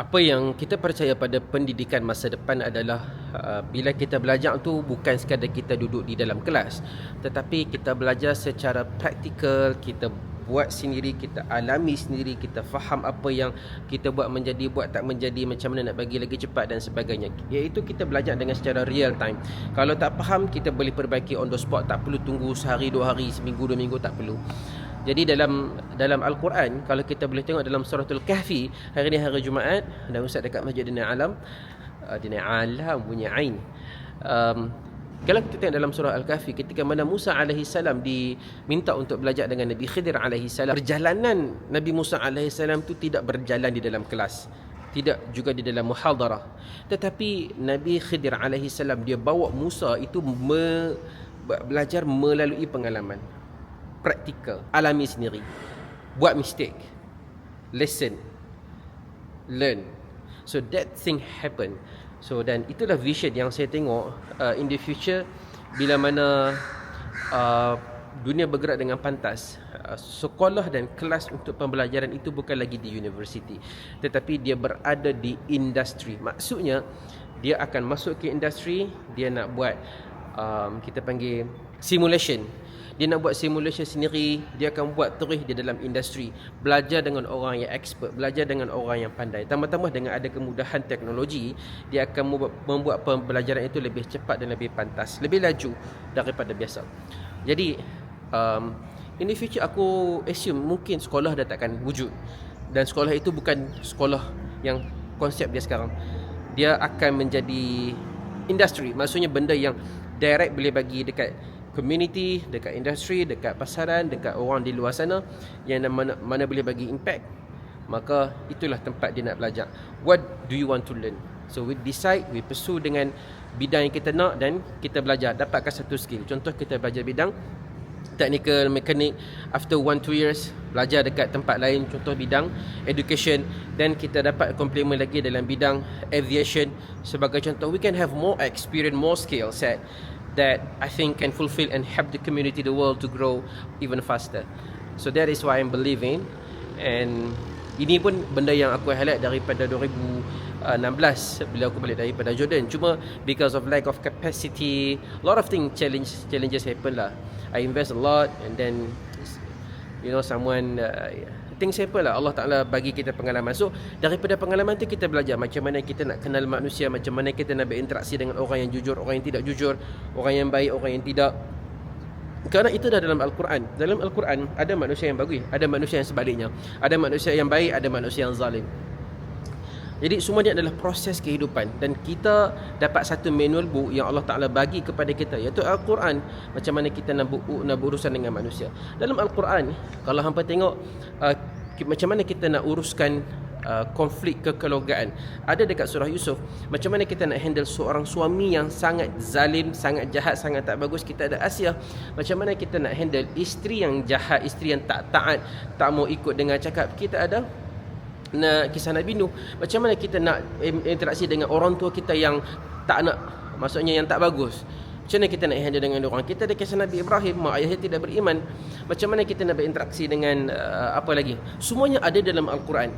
Apa yang kita percaya pada pendidikan masa depan adalah bila kita belajar tu bukan sekadar kita duduk di dalam kelas, tetapi kita belajar secara praktikal, kita buat sendiri, kita alami sendiri, kita faham apa yang kita buat menjadi, buat tak menjadi, macam mana nak bagi lagi cepat dan sebagainya. Iaitu kita belajar dengan secara real time. Kalau tak faham, kita boleh perbaiki on the spot, tak perlu tunggu sehari, 2 hari, seminggu, 2 minggu, tak perlu. Jadi dalam Al-Quran, kalau kita boleh tengok dalam suratul Kahfi, hari ni hari Jumaat, dan Ustaz dekat Masjid Dina Alam, Dina Alam punya Ain. Kalau kita tengok dalam surah Al-Kahfi, ketika mana Musa AS diminta untuk belajar dengan Nabi Khidir AS, perjalanan Nabi Musa AS tu tidak berjalan di dalam kelas, tidak juga di dalam muhadarah, tetapi Nabi Khidir AS dia bawa Musa itu belajar melalui pengalaman praktikal, alami sendiri, buat mistake, listen, learn. So that thing happen. So dan itulah vision yang saya tengok in the future, bila mana dunia bergerak dengan pantas. Sekolah dan kelas untuk pembelajaran itu bukan lagi di university, tetapi dia berada di industri. Maksudnya dia akan masuk ke industri, dia nak buat kita panggil simulation. Dia nak buat simulation sendiri, dia akan buat terus di dalam industri, belajar dengan orang yang expert, belajar dengan orang yang pandai. Tambah-tambah dengan ada kemudahan teknologi, dia akan membuat pembelajaran itu lebih cepat dan lebih pantas, lebih laju daripada biasa. Jadi in the future aku assume mungkin sekolah dah takkan wujud, dan sekolah itu bukan sekolah yang konsep dia sekarang. Dia akan menjadi industri, maksudnya benda yang direct boleh bagi dekat community, dekat industri, dekat pasaran, dekat orang di luar sana, yang mana boleh bagi impact. Maka itulah tempat dia nak belajar. What do you want to learn? So we decide, we pursue dengan bidang yang kita nak, dan kita belajar, dapatkan satu skill. Contoh kita belajar bidang technical, mekanik, after 1-2 years belajar dekat tempat lain, contoh bidang education, dan kita dapat complement lagi dalam bidang aviation sebagai contoh. We can have more experience, more skill set that I think can fulfill and help the community, the world to grow even faster. So that is why I'm believing. And ini pun benda yang aku highlight daripada 2016 bila aku balik daripada Jordan. Cuma because of lack of capacity, a lot of challenges happen lah. I invest a lot, and then someone things happen lah. Allah Ta'ala bagi kita pengalaman. So daripada pengalaman tu kita belajar macam mana kita nak kenal manusia, macam mana kita nak berinteraksi dengan orang yang jujur, orang yang tidak jujur, orang yang baik, orang yang tidak. Kerana itu dah dalam Al-Quran. Dalam Al-Quran ada manusia yang bagus, ada manusia yang sebaliknya, ada manusia yang baik, ada manusia yang zalim. Jadi semua ni adalah proses kehidupan, dan kita dapat satu manual book yang Allah Ta'ala bagi kepada kita, iaitu Al-Quran. Macam mana kita nak berurusan dengan manusia. Dalam Al-Quran, kalau hampa tengok macam mana kita nak uruskan konflik kekeluargaan, ada dekat surah Yusuf. Macam mana kita nak handle seorang suami yang sangat zalim, sangat jahat, sangat tak bagus. Kita ada Asia. Macam mana kita nak handle isteri yang jahat, isteri yang tak taat, tak mau ikut dengan cakap. Kita ada kisah Nabi Nuh. Macam mana kita nak interaksi dengan orang tua kita yang tak nak, maksudnya yang tak bagus. Macam mana kita nak handle dengan orang. Kita ada kisah Nabi Ibrahim, mak ayahnya tidak beriman. Macam mana kita nak berinteraksi dengan apa lagi. Semuanya ada dalam Al-Quran.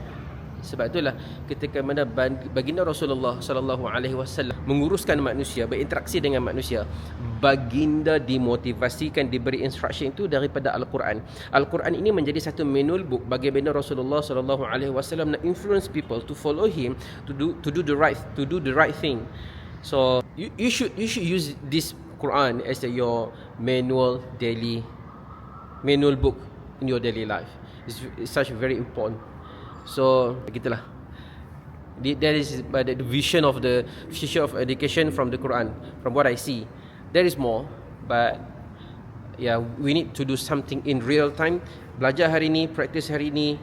Sebab itulah ketika mana baginda Rasulullah sallallahu alaihi wasallam menguruskan manusia, berinteraksi dengan manusia, baginda dimotivasikan, diberi instruction itu daripada Al-Quran. Al-Quran ini menjadi satu manual book bagi baginda Rasulullah sallallahu alaihi wasallam nak influence people to follow him, to do the right thing. So you should use this Quran as your manual book in your daily life. It's such very important. So begitulah. That is the vision of the future of education from the Quran. From what I see, there is more, but yeah, we need to do something in real time. Belajar hari ni, practice hari ni,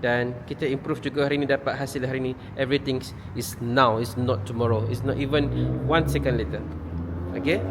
dan kita improve juga hari ni, dapat hasil hari ni. Everything is now, it's not tomorrow, it's not even 1 second later. Okay.